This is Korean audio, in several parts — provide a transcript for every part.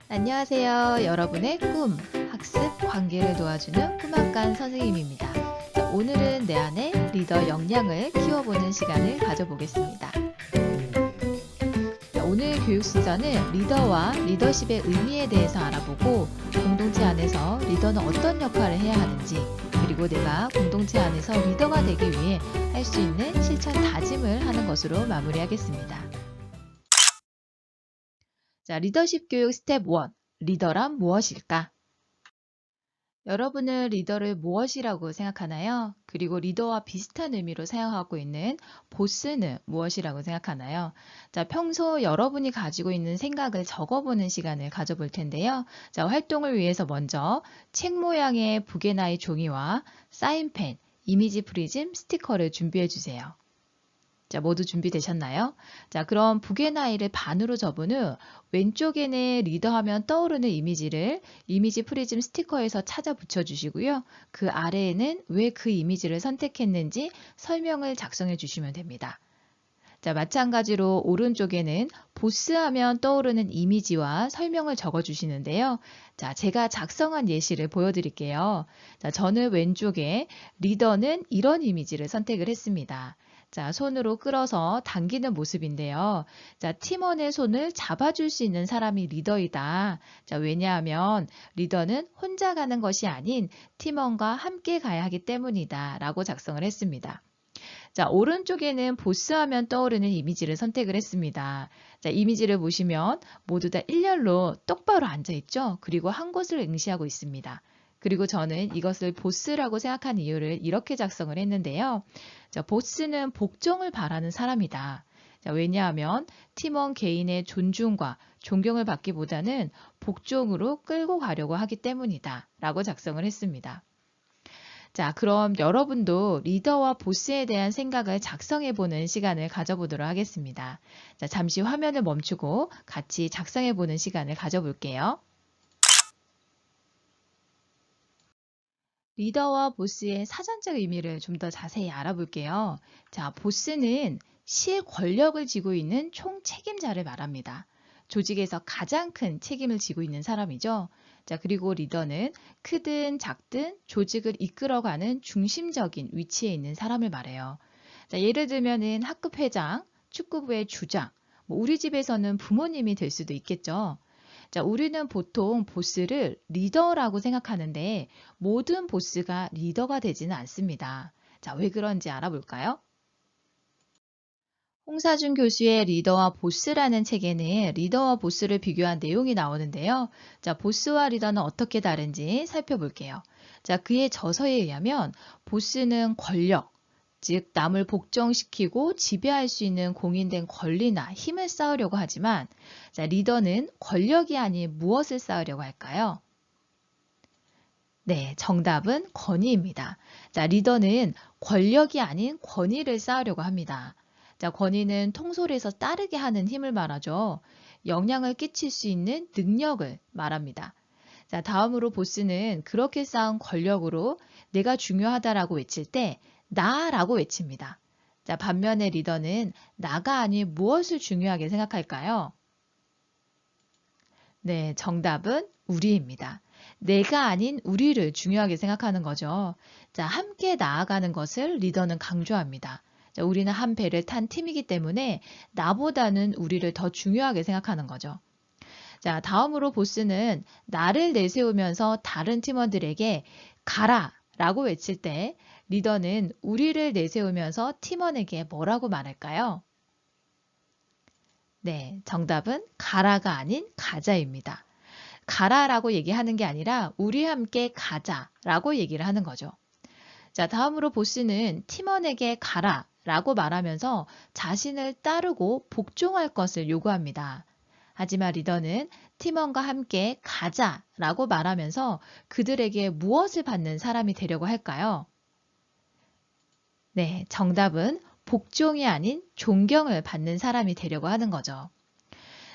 안녕하세요. 여러분의 꿈, 학습, 관계를 도와주는 꿈학관 선생님입니다. 자, 오늘은 내 안의 리더 역량을 키워보는 시간을 가져보겠습니다. 자, 오늘 교육 순서는 리더와 리더십의 의미에 대해서 알아보고 공동체 안에서 리더는 어떤 역할을 해야 하는지 그리고 내가 공동체 안에서 리더가 되기 위해 할 수 있는 실천 다짐을 하는 것으로 마무리하겠습니다. 자, 리더십 교육 스텝 1. 리더란 무엇일까? 여러분은 리더를 무엇이라고 생각하나요? 그리고 리더와 비슷한 의미로 사용하고 있는 보스는 무엇이라고 생각하나요? 자, 평소 여러분이 가지고 있는 생각을 적어보는 시간을 가져볼 텐데요. 자, 활동을 위해서 먼저 책 모양의 북에나이 종이와 사인펜, 이미지 프리즘, 스티커를 준비해 주세요. 자, 모두 준비되셨나요? 자, 그럼 북의 나이를 반으로 접은 후 왼쪽에는 리더하면 떠오르는 이미지를 이미지 프리즘 스티커에서 찾아 붙여주시고요. 그 아래에는 왜 그 이미지를 선택했는지 설명을 작성해 주시면 됩니다. 자, 마찬가지로 오른쪽에는 보스하면 떠오르는 이미지와 설명을 적어 주시는데요. 자, 제가 작성한 예시를 보여드릴게요. 자, 저는 왼쪽에 리더는 이런 이미지를 선택을 했습니다. 자, 손으로 끌어서 당기는 모습인데요. 자, 팀원의 손을 잡아줄 수 있는 사람이 리더이다. 자, 왜냐하면 리더는 혼자 가는 것이 아닌 팀원과 함께 가야 하기 때문이다. 라고 작성을 했습니다. 자, 오른쪽에는 보스하면 떠오르는 이미지를 선택을 했습니다. 자, 이미지를 보시면 모두 다 일렬로 똑바로 앉아 있죠? 그리고 한 곳을 응시하고 있습니다. 그리고 저는 이것을 보스라고 생각한 이유를 이렇게 작성을 했는데요. 자, 보스는 복종을 바라는 사람이다. 자, 왜냐하면 팀원 개인의 존중과 존경을 받기보다는 복종으로 끌고 가려고 하기 때문이다. 라고 작성을 했습니다. 자, 그럼 여러분도 리더와 보스에 대한 생각을 작성해보는 시간을 가져보도록 하겠습니다. 자, 잠시 화면을 멈추고 같이 작성해보는 시간을 가져볼게요. 리더와 보스의 사전적 의미를 좀 더 자세히 알아볼게요. 자, 보스는 실권력을 쥐고 있는 총책임자를 말합니다. 조직에서 가장 큰 책임을 지고 있는 사람이죠. 자, 그리고 리더는 크든 작든 조직을 이끌어가는 중심적인 위치에 있는 사람을 말해요. 자, 예를 들면은 학급 회장, 축구부의 주장, 우리 집에서는 부모님이 될 수도 있겠죠. 자, 우리는 보통 보스를 리더라고 생각하는데 모든 보스가 리더가 되지는 않습니다. 자, 왜 그런지 알아볼까요? 홍사준 교수의 리더와 보스라는 책에는 리더와 보스를 비교한 내용이 나오는데요. 자, 보스와 리더는 어떻게 다른지 살펴볼게요. 자, 그의 저서에 의하면 보스는 권력, 즉 남을 복종시키고 지배할 수 있는 공인된 권리나 힘을 쌓으려고 하지만 자, 리더는 권력이 아닌 무엇을 쌓으려고 할까요? 네, 정답은 권위입니다. 자, 리더는 권력이 아닌 권위를 쌓으려고 합니다. 자, 권위는 통솔해서 따르게 하는 힘을 말하죠. 영향을 끼칠 수 있는 능력을 말합니다. 자, 다음으로 보스는 그렇게 쌓은 권력으로 내가 중요하다라고 외칠 때 나라고 외칩니다. 자, 반면에 리더는 나가 아닌 무엇을 중요하게 생각할까요? 네, 정답은 우리입니다. 내가 아닌 우리를 중요하게 생각하는 거죠. 자, 함께 나아가는 것을 리더는 강조합니다. 자, 우리는 한 배를 탄 팀이기 때문에 나보다는 우리를 더 중요하게 생각하는 거죠. 자, 다음으로 보스는 나를 내세우면서 다른 팀원들에게 가라 라고 외칠 때 리더는 우리를 내세우면서 팀원에게 뭐라고 말할까요? 네, 정답은 가라가 아닌 가자입니다. 가라라고 얘기하는 게 아니라 우리 함께 가자라고 얘기를 하는 거죠. 자, 다음으로 보스는 팀원에게 가라라고 말하면서 자신을 따르고 복종할 것을 요구합니다. 하지만 리더는 팀원과 함께 가자라고 말하면서 그들에게 무엇을 받는 사람이 되려고 할까요? 네, 정답은 복종이 아닌 존경을 받는 사람이 되려고 하는 거죠.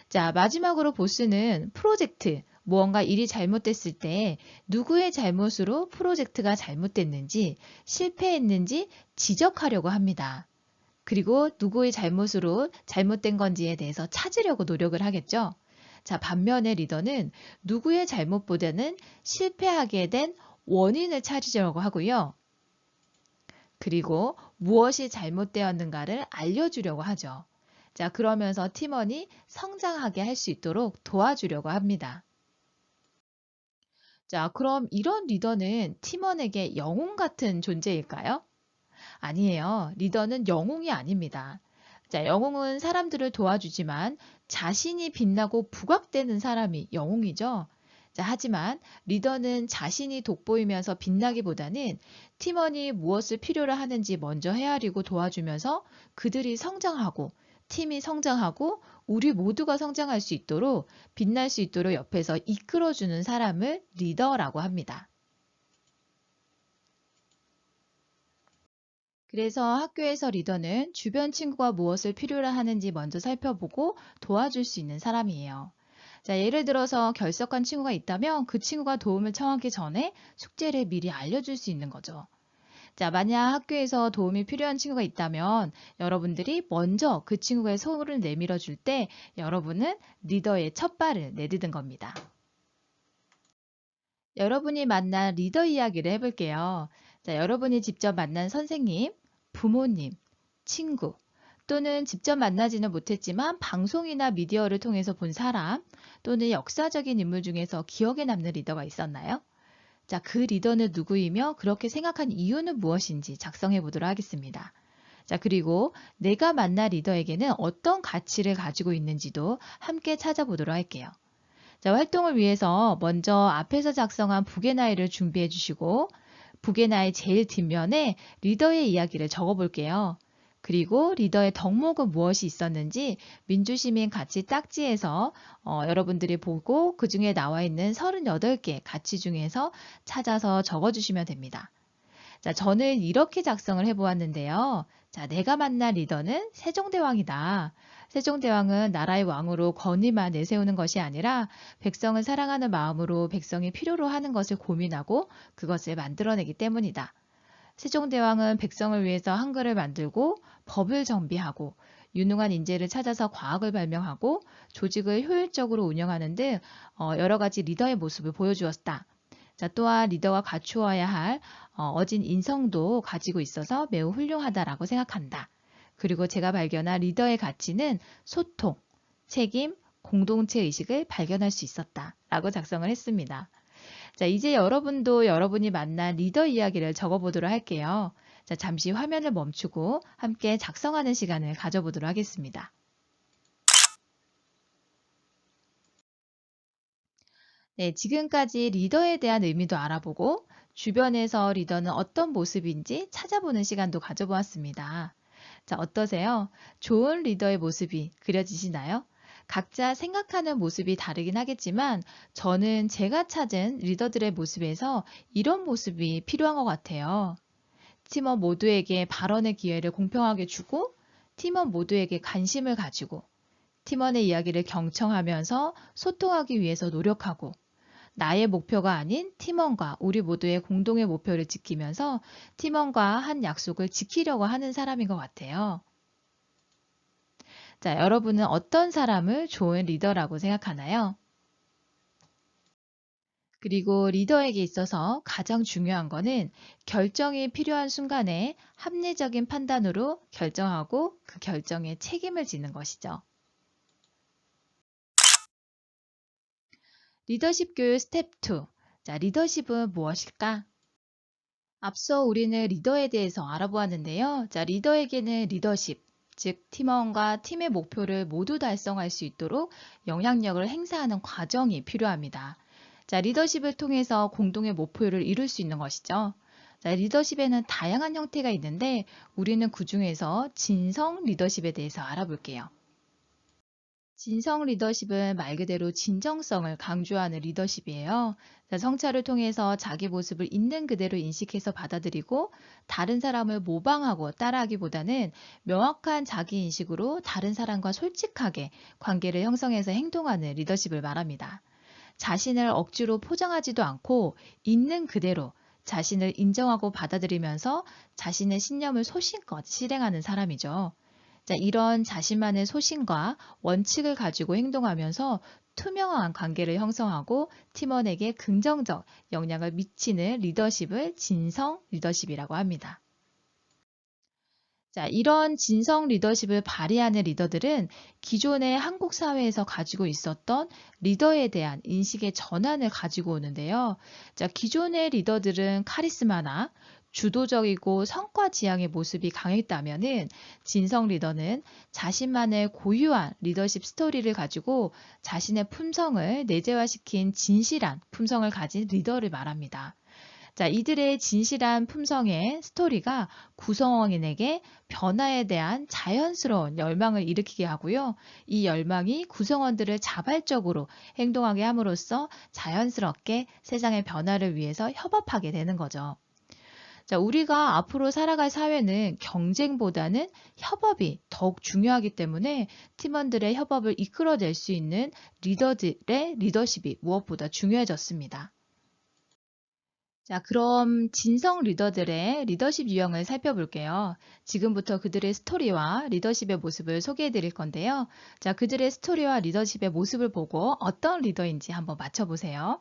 자, 마지막으로 보스는 프로젝트, 무언가 일이 잘못됐을 때 누구의 잘못으로 프로젝트가 잘못됐는지, 실패했는지 지적하려고 합니다. 그리고 누구의 잘못으로 잘못된 건지에 대해서 찾으려고 노력을 하겠죠. 자, 반면에 리더는 누구의 잘못보다는 실패하게 된 원인을 찾으려고 하고요. 그리고 무엇이 잘못되었는가를 알려주려고 하죠. 자, 그러면서 팀원이 성장하게 할 수 있도록 도와주려고 합니다. 자, 그럼 이런 리더는 팀원에게 영웅 같은 존재일까요? 아니에요. 리더는 영웅이 아닙니다. 자, 영웅은 사람들을 도와주지만 자신이 빛나고 부각되는 사람이 영웅이죠. 자, 하지만 리더는 자신이 돋보이면서 빛나기보다는 팀원이 무엇을 필요로 하는지 먼저 헤아리고 도와주면서 그들이 성장하고 팀이 성장하고 우리 모두가 성장할 수 있도록 빛날 수 있도록 옆에서 이끌어주는 사람을 리더라고 합니다. 그래서 학교에서 리더는 주변 친구가 무엇을 필요로 하는지 먼저 살펴보고 도와줄 수 있는 사람이에요. 자, 예를 들어서 결석한 친구가 있다면 그 친구가 도움을 청하기 전에 숙제를 미리 알려줄 수 있는 거죠. 자, 만약 학교에서 도움이 필요한 친구가 있다면 여러분들이 먼저 그 친구의 손을 내밀어 줄 때 여러분은 리더의 첫 발을 내딛은 겁니다. 여러분이 만난 리더 이야기를 해볼게요. 자, 여러분이 직접 만난 선생님, 부모님, 친구, 또는 직접 만나지는 못했지만 방송이나 미디어를 통해서 본 사람, 또는 역사적인 인물 중에서 기억에 남는 리더가 있었나요? 자, 그 리더는 누구이며 그렇게 생각한 이유는 무엇인지 작성해 보도록 하겠습니다. 자, 그리고 내가 만난 리더에게는 어떤 가치를 가지고 있는지도 함께 찾아보도록 할게요. 자, 활동을 위해서 먼저 앞에서 작성한 북의 나이를 준비해 주시고 북의 나이 제일 뒷면에 리더의 이야기를 적어 볼게요. 그리고 리더의 덕목은 무엇이 있었는지 민주시민 가치 딱지에서 여러분들이 보고 그 중에 나와 있는 38개 가치 중에서 찾아서 적어 주시면 됩니다. 자, 저는 이렇게 작성을 해보았는데요. 자, 내가 만난 리더는 세종대왕이다. 세종대왕은 나라의 왕으로 권위만 내세우는 것이 아니라 백성을 사랑하는 마음으로 백성이 필요로 하는 것을 고민하고 그것을 만들어내기 때문이다. 세종대왕은 백성을 위해서 한글을 만들고 법을 정비하고 유능한 인재를 찾아서 과학을 발명하고 조직을 효율적으로 운영하는 등 여러 가지 리더의 모습을 보여주었다. 자, 또한 리더가 갖추어야 할 어진 인성도 가지고 있어서 매우 훌륭하다라고 생각한다. 그리고 제가 발견한 리더의 가치는 소통, 책임, 공동체 의식을 발견할 수 있었다. 라고 작성을 했습니다. 자, 이제 여러분도 여러분이 만난 리더 이야기를 적어보도록 할게요. 자, 잠시 화면을 멈추고 함께 작성하는 시간을 가져보도록 하겠습니다. 네, 지금까지 리더에 대한 의미도 알아보고 주변에서 리더는 어떤 모습인지 찾아보는 시간도 가져보았습니다. 자, 어떠세요? 좋은 리더의 모습이 그려지시나요? 각자 생각하는 모습이 다르긴 하겠지만 저는 제가 찾은 리더들의 모습에서 이런 모습이 필요한 것 같아요. 팀원 모두에게 발언의 기회를 공평하게 주고 팀원 모두에게 관심을 가지고 팀원의 이야기를 경청하면서 소통하기 위해서 노력하고 나의 목표가 아닌 팀원과 우리 모두의 공동의 목표를 지키면서 팀원과 한 약속을 지키려고 하는 사람인 것 같아요. 자, 여러분은 어떤 사람을 좋은 리더라고 생각하나요? 그리고 리더에게 있어서 가장 중요한 거는 결정이 필요한 순간에 합리적인 판단으로 결정하고 그 결정에 책임을 지는 것이죠. 리더십 교육 스텝 2. 자, 리더십은 무엇일까? 앞서 우리는 리더에 대해서 알아보았는데요. 자, 리더에게는 리더십, 즉 팀원과 팀의 목표를 모두 달성할 수 있도록 영향력을 행사하는 과정이 필요합니다. 자, 리더십을 통해서 공동의 목표를 이룰 수 있는 것이죠. 자, 리더십에는 다양한 형태가 있는데 우리는 그중에서 진성 리더십에 대해서 알아볼게요. 진성 리더십은 말 그대로 진정성을 강조하는 리더십이에요. 자, 성찰을 통해서 자기 모습을 있는 그대로 인식해서 받아들이고 다른 사람을 모방하고 따라하기보다는 명확한 자기 인식으로 다른 사람과 솔직하게 관계를 형성해서 행동하는 리더십을 말합니다. 자신을 억지로 포장하지도 않고 있는 그대로 자신을 인정하고 받아들이면서 자신의 신념을 소신껏 실행하는 사람이죠. 자, 이런 자신만의 소신과 원칙을 가지고 행동하면서 투명한 관계를 형성하고 팀원에게 긍정적 영향을 미치는 리더십을 진성 리더십이라고 합니다. 자, 이런 진성 리더십을 발휘하는 리더들은 기존의 한국 사회에서 가지고 있었던 리더에 대한 인식의 전환을 가지고 오는데요. 자, 기존의 리더들은 카리스마나 주도적이고 성과 지향의 모습이 강했다면은 진성 리더는 자신만의 고유한 리더십 스토리를 가지고 자신의 품성을 내재화시킨 진실한 품성을 가진 리더를 말합니다. 자, 이들의 진실한 품성의 스토리가 구성원에게 변화에 대한 자연스러운 열망을 일으키게 하고요. 이 열망이 구성원들을 자발적으로 행동하게 함으로써 자연스럽게 세상의 변화를 위해서 협업하게 되는 거죠. 자, 우리가 앞으로 살아갈 사회는 경쟁보다는 협업이 더욱 중요하기 때문에 팀원들의 협업을 이끌어낼 수 있는 리더들의 리더십이 무엇보다 중요해졌습니다. 자, 그럼 진성 리더들의 리더십 유형을 살펴볼게요. 지금부터 그들의 스토리와 리더십의 모습을 소개해 드릴 건데요. 자, 그들의 스토리와 리더십의 모습을 보고 어떤 리더인지 한번 맞춰보세요.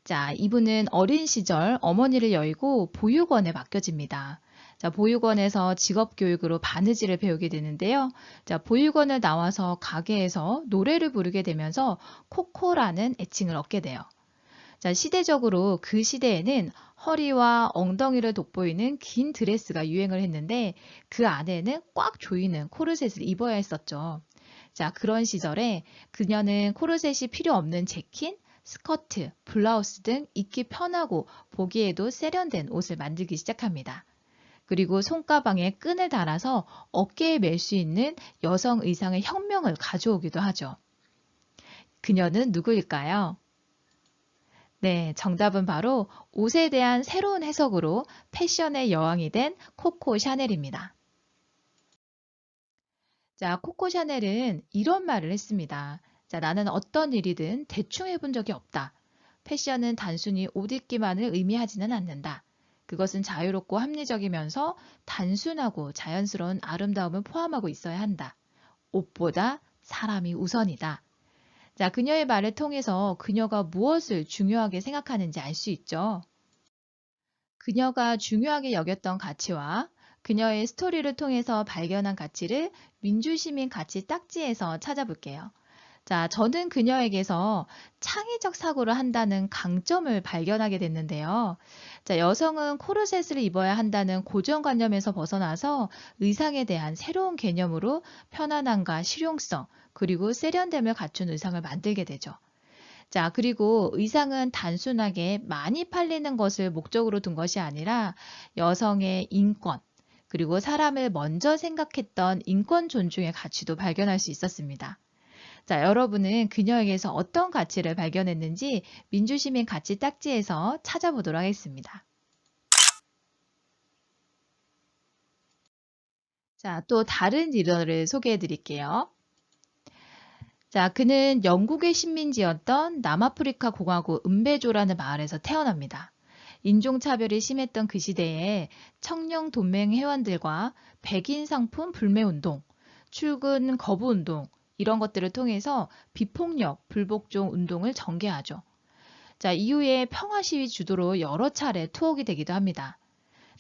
자, 이분은 어린 시절 어머니를 여의고 보육원에 맡겨집니다. 자, 보육원에서 직업교육으로 바느질을 배우게 되는데요. 자, 보육원을 나와서 가게에서 노래를 부르게 되면서 코코라는 애칭을 얻게 돼요. 자, 시대적으로 그 시대에는 허리와 엉덩이를 돋보이는 긴 드레스가 유행을 했는데 그 안에는 꽉 조이는 코르셋을 입어야 했었죠. 자, 그런 시절에 그녀는 코르셋이 필요 없는 재킷, 스커트, 블라우스 등 입기 편하고 보기에도 세련된 옷을 만들기 시작합니다. 그리고 손가방에 끈을 달아서 어깨에 멜 수 있는 여성 의상의 혁명을 가져오기도 하죠. 그녀는 누구일까요? 네, 정답은 바로 옷에 대한 새로운 해석으로 패션의 여왕이 된 코코 샤넬입니다. 자, 코코 샤넬은 이런 말을 했습니다. 자, 나는 어떤 일이든 대충 해본 적이 없다. 패션은 단순히 옷 입기만을 의미하지는 않는다. 그것은 자유롭고 합리적이면서 단순하고 자연스러운 아름다움을 포함하고 있어야 한다. 옷보다 사람이 우선이다. 자, 그녀의 말을 통해서 그녀가 무엇을 중요하게 생각하는지 알 수 있죠. 그녀가 중요하게 여겼던 가치와 그녀의 스토리를 통해서 발견한 가치를 민주시민 가치 딱지에서 찾아볼게요. 자, 저는 그녀에게서 창의적 사고를 한다는 강점을 발견하게 됐는데요. 자, 여성은 코르셋을 입어야 한다는 고정관념에서 벗어나서 의상에 대한 새로운 개념으로 편안함과 실용성, 그리고 세련됨을 갖춘 의상을 만들게 되죠. 자, 그리고 의상은 단순하게 많이 팔리는 것을 목적으로 둔 것이 아니라 여성의 인권, 그리고 사람을 먼저 생각했던 인권 존중의 가치도 발견할 수 있었습니다. 자, 여러분은 그녀에게서 어떤 가치를 발견했는지 민주시민 가치 딱지에서 찾아보도록 하겠습니다. 자, 또 다른 리더를 소개해 드릴게요. 자, 그는 영국의 식민지였던 남아프리카 공화국 은베조라는 마을에서 태어납니다. 인종차별이 심했던 그 시대에 청년 동맹 회원들과 백인 상품 불매운동, 출근 거부운동 이런 것들을 통해서 비폭력, 불복종 운동을 전개하죠. 자, 이후에 평화 시위 주도로 여러 차례 투옥이 되기도 합니다.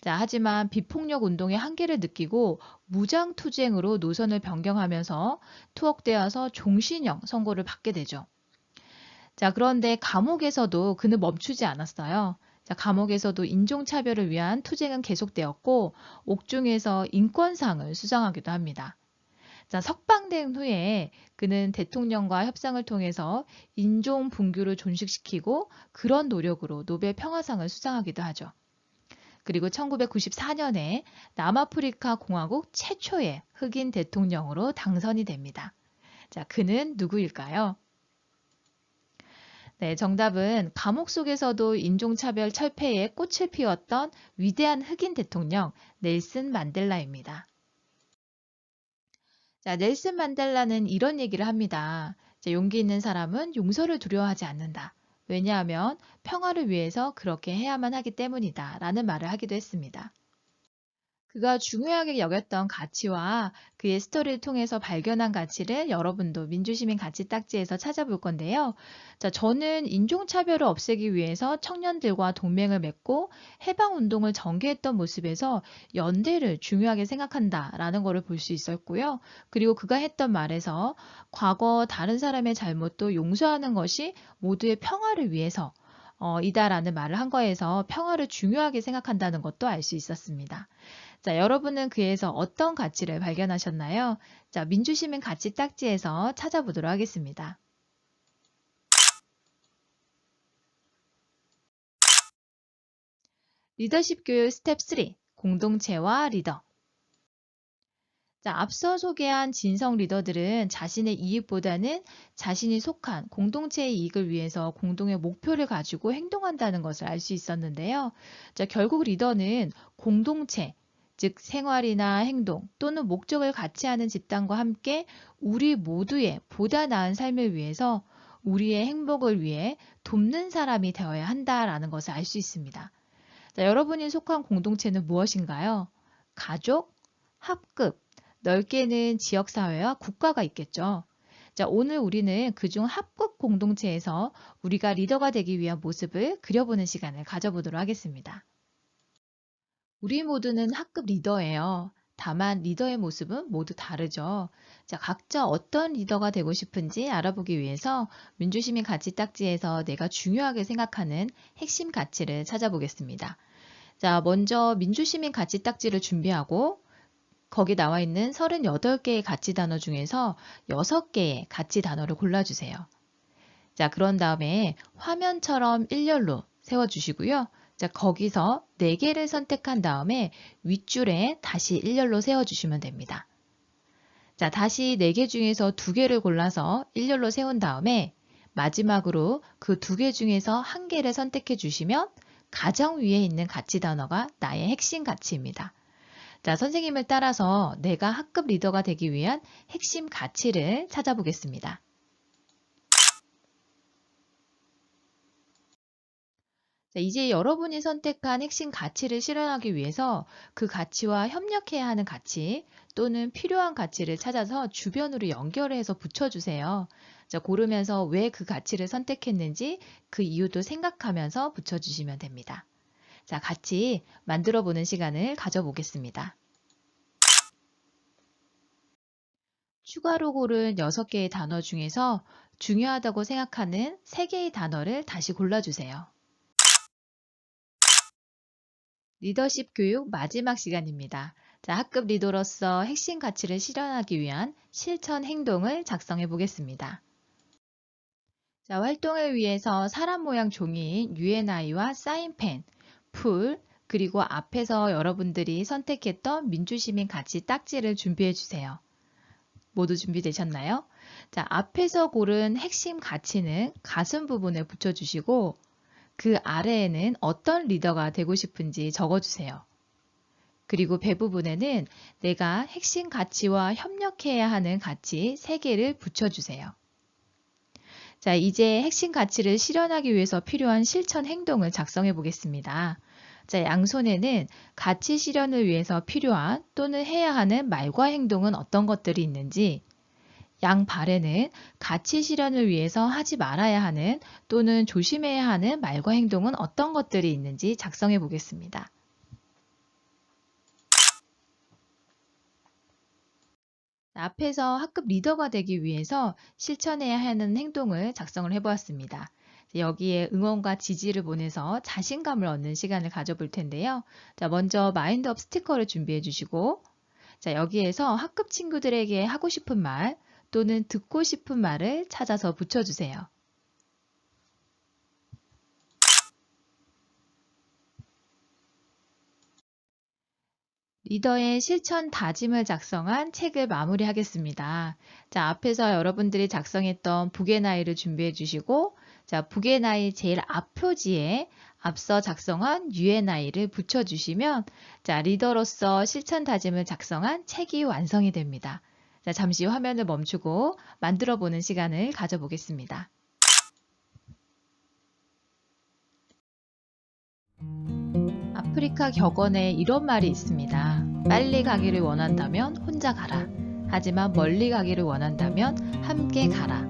자, 하지만 비폭력 운동의 한계를 느끼고 무장투쟁으로 노선을 변경하면서 투옥되어서 종신형 선고를 받게 되죠. 자, 그런데 감옥에서도 그는 멈추지 않았어요. 자, 감옥에서도 인종차별을 위한 투쟁은 계속되었고 옥중에서 인권상을 수상하기도 합니다. 자, 석방된 후에 그는 대통령과 협상을 통해서 인종 분규를 존식시키고 그런 노력으로 노벨 평화상을 수상하기도 하죠. 그리고 1994년에 남아프리카 공화국 최초의 흑인 대통령으로 당선이 됩니다. 자, 그는 누구일까요? 네, 정답은 감옥 속에서도 인종차별 철폐에 꽃을 피웠던 위대한 흑인 대통령 넬슨 만델라입니다. 자, 넬슨 만델라는 이런 얘기를 합니다. 자, 용기 있는 사람은 용서를 두려워하지 않는다. 왜냐하면 평화를 위해서 그렇게 해야만 하기 때문이다. 라는 말을 하기도 했습니다. 그가 중요하게 여겼던 가치와 그의 스토리를 통해서 발견한 가치를 여러분도 민주시민 가치 딱지에서 찾아볼 건데요. 자, 저는 인종차별을 없애기 위해서 청년들과 동맹을 맺고 해방운동을 전개했던 모습에서 연대를 중요하게 생각한다라는 것을 볼 수 있었고요. 그리고 그가 했던 말에서 과거 다른 사람의 잘못도 용서하는 것이 모두의 평화를 위해서 이다라는 말을 한 거에서 평화를 중요하게 생각한다는 것도 알 수 있었습니다. 자, 여러분은 그에서 어떤 가치를 발견하셨나요? 자, 민주시민 가치 딱지에서 찾아보도록 하겠습니다. 리더십 교육 스텝 3. 공동체와 리더. 자, 앞서 소개한 진성 리더들은 자신의 이익보다는 자신이 속한 공동체의 이익을 위해서 공동의 목표를 가지고 행동한다는 것을 알 수 있었는데요. 자, 결국 리더는 공동체, 즉 생활이나 행동 또는 목적을 같이 하는 집단과 함께 우리 모두의 보다 나은 삶을 위해서 우리의 행복을 위해 돕는 사람이 되어야 한다라는 것을 알 수 있습니다. 자, 여러분이 속한 공동체는 무엇인가요? 가족, 학급, 넓게는 지역사회와 국가가 있겠죠. 자, 오늘 우리는 그중 합급 공동체에서 우리가 리더가 되기 위한 모습을 그려보는 시간을 가져보도록 하겠습니다. 우리 모두는 학급 리더예요. 다만 리더의 모습은 모두 다르죠. 자, 각자 어떤 리더가 되고 싶은지 알아보기 위해서 민주시민 가치 딱지에서 내가 중요하게 생각하는 핵심 가치를 찾아보겠습니다. 자, 먼저 민주시민 가치 딱지를 준비하고 거기 나와 있는 38개의 가치 단어 중에서 6개의 가치 단어를 골라주세요. 자, 그런 다음에 화면처럼 일렬로 세워주시고요. 자, 거기서 4개를 선택한 다음에 윗줄에 다시 일렬로 세워주시면 됩니다. 자, 다시 4개 중에서 2개를 골라서 일렬로 세운 다음에 마지막으로 그 2개 중에서 1개를 선택해 주시면 가장 위에 있는 가치 단어가 나의 핵심 가치입니다. 자, 선생님을 따라서 내가 학급 리더가 되기 위한 핵심 가치를 찾아보겠습니다. 자, 이제 여러분이 선택한 핵심 가치를 실현하기 위해서 그 가치와 협력해야 하는 가치 또는 필요한 가치를 찾아서 주변으로 연결해서 붙여주세요. 자, 고르면서 왜 그 가치를 선택했는지 그 이유도 생각하면서 붙여주시면 됩니다. 자, 같이 만들어 보는 시간을 가져보겠습니다. 추가로 고른 6개의 단어 중에서 중요하다고 생각하는 3개의 단어를 다시 골라주세요. 리더십 교육 마지막 시간입니다. 자, 학급 리더로서 핵심 가치를 실현하기 위한 실천 행동을 작성해 보겠습니다. 자, 활동을 위해서 사람 모양 종이인 UNI와 사인펜, 풀, 그리고 앞에서 여러분들이 선택했던 민주시민 가치 딱지를 준비해 주세요. 모두 준비되셨나요? 자, 앞에서 고른 핵심 가치는 가슴 부분에 붙여주시고 그 아래에는 어떤 리더가 되고 싶은지 적어주세요. 그리고 배 부분에는 내가 핵심 가치와 협력해야 하는 가치 3개를 붙여주세요. 자, 이제 핵심 가치를 실현하기 위해서 필요한 실천 행동을 작성해 보겠습니다. 자, 양손에는 가치 실현을 위해서 필요한 또는 해야 하는 말과 행동은 어떤 것들이 있는지, 양발에는 가치 실현을 위해서 하지 말아야 하는 또는 조심해야 하는 말과 행동은 어떤 것들이 있는지 작성해 보겠습니다. 앞에서 학급 리더가 되기 위해서 실천해야 하는 행동을 작성을 해보았습니다. 여기에 응원과 지지를 보내서 자신감을 얻는 시간을 가져볼 텐데요. 자, 먼저 마인드업 스티커를 준비해 주시고, 자, 여기에서 학급 친구들에게 하고 싶은 말 또는 듣고 싶은 말을 찾아서 붙여주세요. 리더의 실천 다짐을 작성한 책을 마무리하겠습니다. 자, 앞에서 여러분들이 작성했던 북의 나이를 준비해 주시고, 자, 북의 나이 제일 앞표지에 앞서 작성한 유의 나이를 붙여주시면, 자, 리더로서 실천 다짐을 작성한 책이 완성이 됩니다. 자, 잠시 화면을 멈추고 만들어 보는 시간을 가져보겠습니다. 아프리카 격언에 이런 말이 있습니다. 빨리 가기를 원한다면 혼자 가라. 하지만 멀리 가기를 원한다면 함께 가라.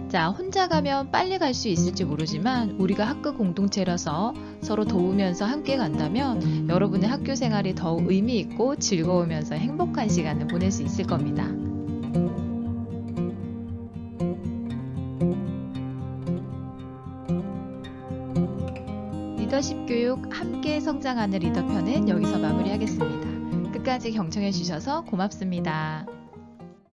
자, 혼자 가면 빨리 갈 수 있을지 모르지만 우리가 학교 공동체라서 서로 도우면서 함께 간다면 여러분의 학교 생활이 더욱 의미 있고 즐거우면서 행복한 시간을 보낼 수 있을 겁니다. 리더십 교육 함께 성장하는 리더 편은 여기서 마무리하겠습니다. 끝까지 경청해 주셔서 고맙습니다.